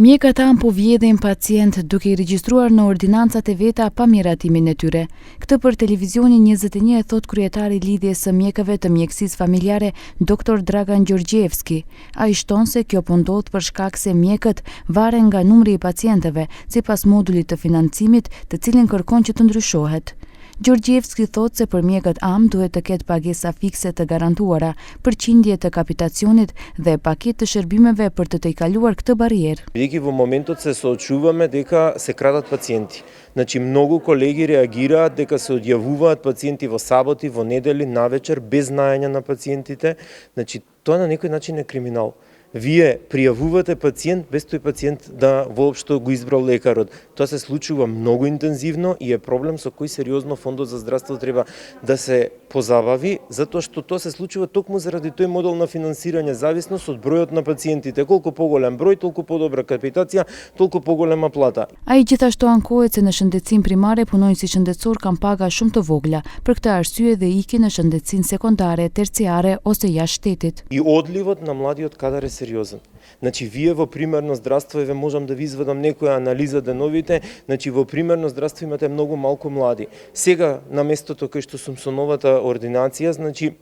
Mjekët tanë po vjedhin pacient duke I regjistruar në ordinancat e veta pa miratimin e tyre. Këtë për televizionin 21 e thot kryetari I lidhjes së mjekëve të mjekësisë familjare Dr. Dragan Gjorgjevski. Ai shton se kjo po ndodh për shkak se mjekët varen nga numri I pacientëve, sipas modulit të financimit, të cilin kërkon që të ndryshohet. Gjorgjevski thot se për mjekët AM duhet të ketë pagesa fikse të garantuara, përqindje të kapitacionit dhe paketë të shërbimeve për të tejkaluar këtë barierë. Бидејќи во моментот се соочуваме дека се крадат пациенти. Значи многу колеги реагираат дека се одјавуваат пациенти во саботи, во недели, навечер без знаење на пациентите. Значи тоа на некој начин е криминал. Вие пријавувате пациент без тој пациент да воопшто го избрал лекарот. Тоа се случува многу интензивно и е проблем со кој сериозно Фондот за здравство треба да се позабави, затоа што тоа се случува токму заради тој модел на финансирање, зависност од бројот на пациентите. Колку поголем број, толку подобра капитација, толку поголема плата. Ai gjithashtu ankohet se në shëndetësinë primare punonjësi shëndetësor kanë paga shumë të vogla. Për këtë arsye dhe ikin në shëndetësinë sekondare, terciare ose jashtë shtetit. И одливот на младиот кадар е сериозен. Значи вие во примерно здравство, еве можам да ви извадам некоја анализа деновите, значи во примерно здравство имате многу малку млади. Сега на местото кај што сум со новата ординација, значи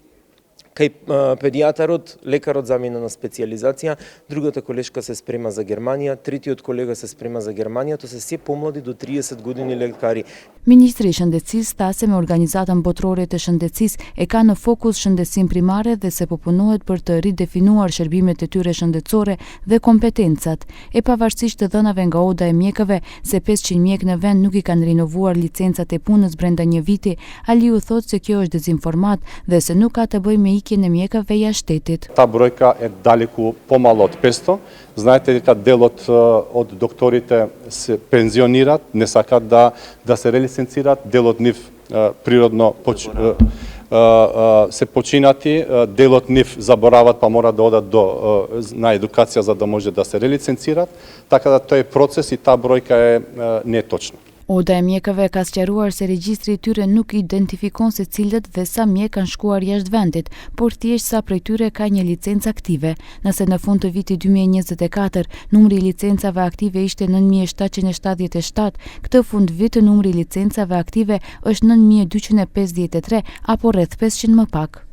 кај педијатарот, лекарот замина на специјализација, другата колешка се спрема за Германија, третиот колега се спрема за Германија, тоа се се помлади до 30 години лекари. Ministri I Shëndetësisë tha se me Organizatën Botërore të Shëndetësisë e ka në fokus shëndetësinë primare dhe se po punohet për të ridefinuar shërbimet e tyre shëndetësore dhe kompetencat. E pavarësisht të dhënave nga Oda e mjekëve se 500 mjekë në vend nuk I kanë rinovuar licencat e punës brenda një viti, Aliu thot se kjo është dezinformat dhe se nuk ka të bëjë me ikjen e mjekëve jashtë shtetit. Та бројка е далеку помало од 500. Знаете дека делот од докторите се пензионираат, не сакат да се релиценцираат, делот нив природно се починати, делот нив заборават па мора да одат на едукација за да може да се релиценцираат, така да тој процес и таа бројка е неточна. Oda e mjekëve ka sqaruar se regjistri I tyre nuk identifikon se cilët dhe sa mjekë kanë shkuar jashtë vendit, por thjesht sa prej tyre ka një licencë aktive. Nëse në fund të vitit 2024 numri I licencave aktive ishte 9777, këtë fund vit numri I licencave aktive është 9253 apo rreth 500 më pak.